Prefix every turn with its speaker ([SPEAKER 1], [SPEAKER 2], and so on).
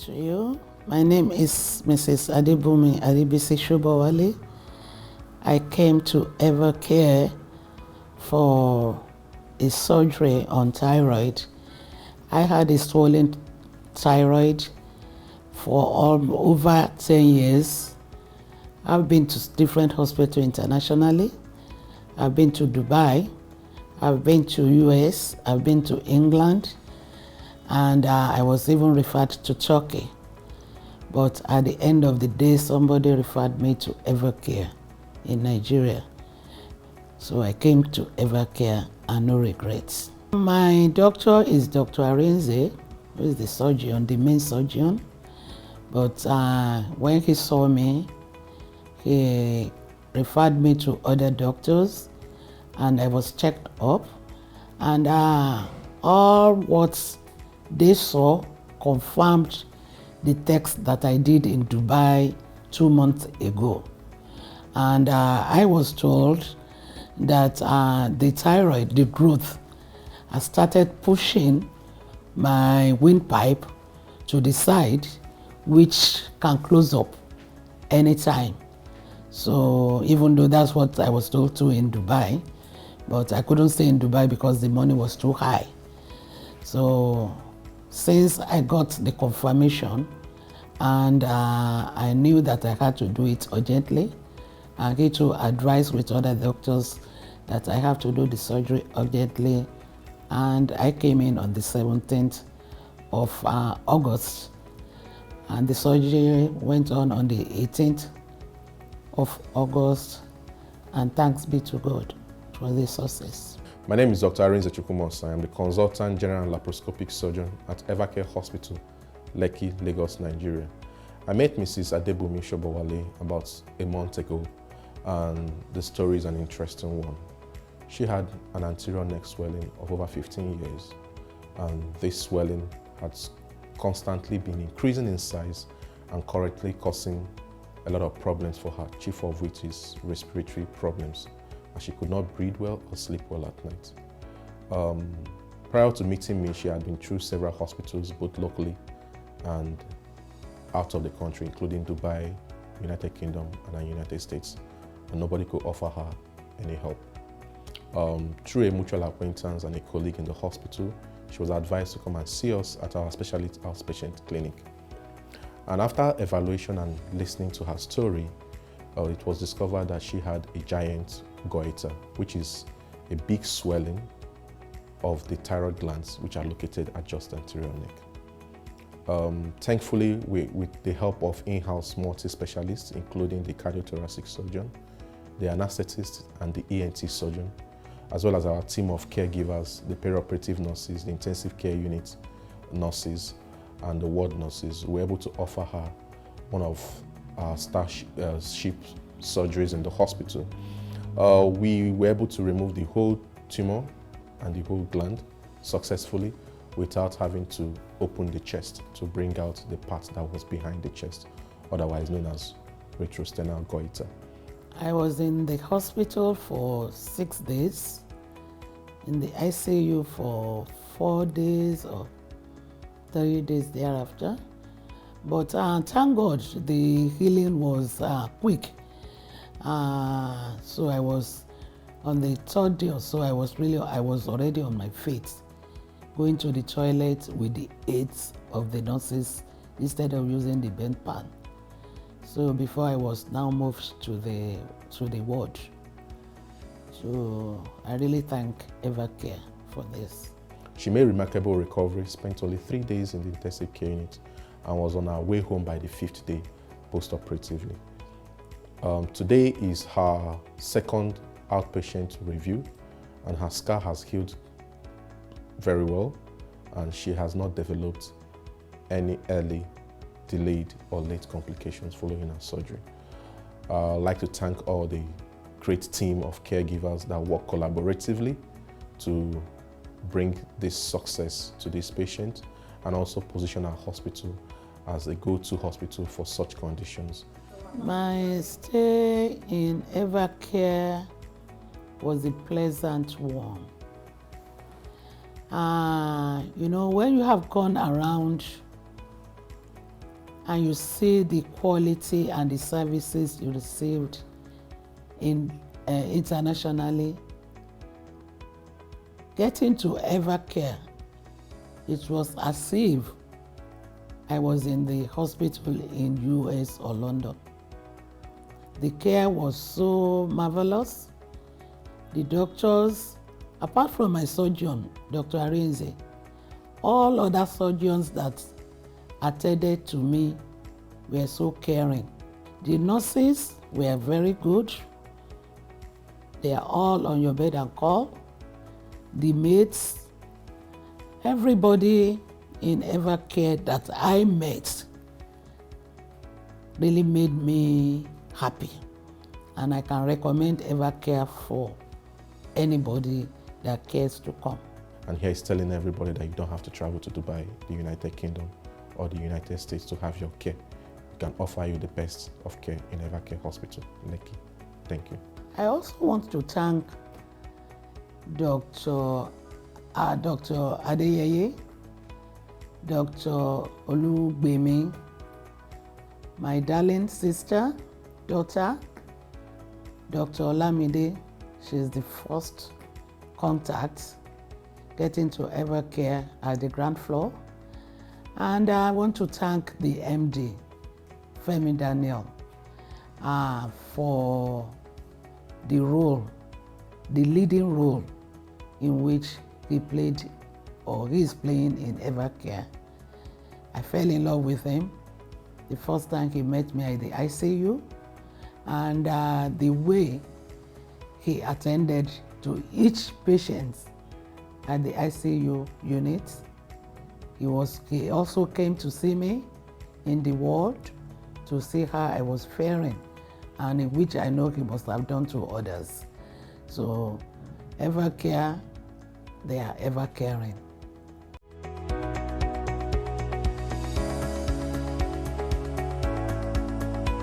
[SPEAKER 1] to you. My name is Mrs. Adebisi Shobowale. I came to Evercare for a surgery on thyroid. I had a swollen thyroid for over 10 years. I've been to different hospitals internationally. I've been to Dubai. I've been to US. I've been to England. And I was even referred to Turkey. But at the end of the day, somebody referred me to Evercare in Nigeria. So I came to Evercare and no regrets. My doctor is Dr. Arinze, who is the surgeon, the main surgeon. But when he saw me, he referred me to other doctors and I was checked up. And all what they saw confirmed the test that I did in Dubai 2 months ago. And I was told that the thyroid, the growth, has started pushing my windpipe to the side, which can close up anytime. So even though that's what I was told to in Dubai, but I couldn't stay in Dubai because the money was too high. So since I got the confirmation and I knew that I had to do it urgently, I had to advise with other doctors that I have to do the surgery urgently, and I came in on the 17th of August, and the surgery went on the 18th of August, and thanks be to God for the success.
[SPEAKER 2] My name is Dr. Arinzechukwu Mosanya. I'm the consultant general laparoscopic surgeon at Evercare Hospital Lekki, Lagos, Nigeria. I met Mrs. Adebisi Shobowale about a month ago, and the story is an interesting one. She had an anterior neck swelling of over 15 years, and this swelling has constantly been increasing in size and currently causing a lot of problems for her, chief of which is respiratory problems, and she could not breathe well or sleep well at night. Prior to meeting me, she had been through several hospitals, both locally and out of the country, including Dubai, United Kingdom, and the United States, and nobody could offer her any help. Through a mutual acquaintance and a colleague in the hospital, she was advised to come and see us at our specialty outpatient clinic. And after evaluation and listening to her story, it was discovered that she had a giant goiter, which is a big swelling of the thyroid glands, which are located at just anterior neck. Thankfully, with the help of in-house multi-specialists, including the cardiothoracic surgeon, the anesthetist, and the ENT surgeon, as well as our team of caregivers, the perioperative nurses, the intensive care unit nurses, and the ward nurses, we were able to offer her one of our starship surgeries in the hospital. We were able to remove the whole tumor and the whole gland successfully without having to open the chest to bring out the part that was behind the chest, otherwise known as retrosternal goiter.
[SPEAKER 1] I was in the hospital for 6 days, in the ICU for 4 days or 3 days thereafter. But thank God the healing was quick. So I was on the 3rd day or so, I was already on my feet, going to the toilet with the aids of the nurses instead of using the bent pan. So before I was now moved to the ward. So I really thank Evercare for this.
[SPEAKER 2] She made remarkable recovery, spent only 3 days in the intensive care unit, and was on her way home by the 5th day post-operatively. Today is her 2nd outpatient review, and her scar has healed very well, and she has not developed any early, delayed, or late complications following her surgery. I'd like to thank all the great team of caregivers that work collaboratively to bring this success to this patient, and also position our hospital as a go-to hospital for such conditions.
[SPEAKER 1] My stay in Evercare was a pleasant one. You know, when you have gone around and you see the quality and the services you received internationally. Getting to Evercare, it was as if I was in the hospital in US or London. The care was so marvelous. The doctors, apart from my surgeon, Dr. Arinze, all other surgeons that attended to me were so caring. The nurses were very good. They are all on your bed and call. The mates, everybody in Evercare that I met really made me happy. And I can recommend Evercare for anybody that cares to come.
[SPEAKER 2] And here he's telling everybody that you don't have to travel to Dubai, the United Kingdom, or the United States to have your care. We can offer you the best of care in Evercare Hospital Lekki. Thank you.
[SPEAKER 1] I also want to thank Dr. Adeyeye, Dr. Olugbemi, my darling sister, daughter, Dr. Olamide. She's the first contact getting to Evercare at the ground floor. And I want to thank the MD, Femi Daniel, for the role, the leading role in which he played or he is playing in Evercare. I fell in love with him the first time he met me at the ICU, and the way he attended to each patient at the ICU unit. He also came to see me in the ward to see how I was faring, and in which I know he must have done to others. So Evercare, they are ever caring.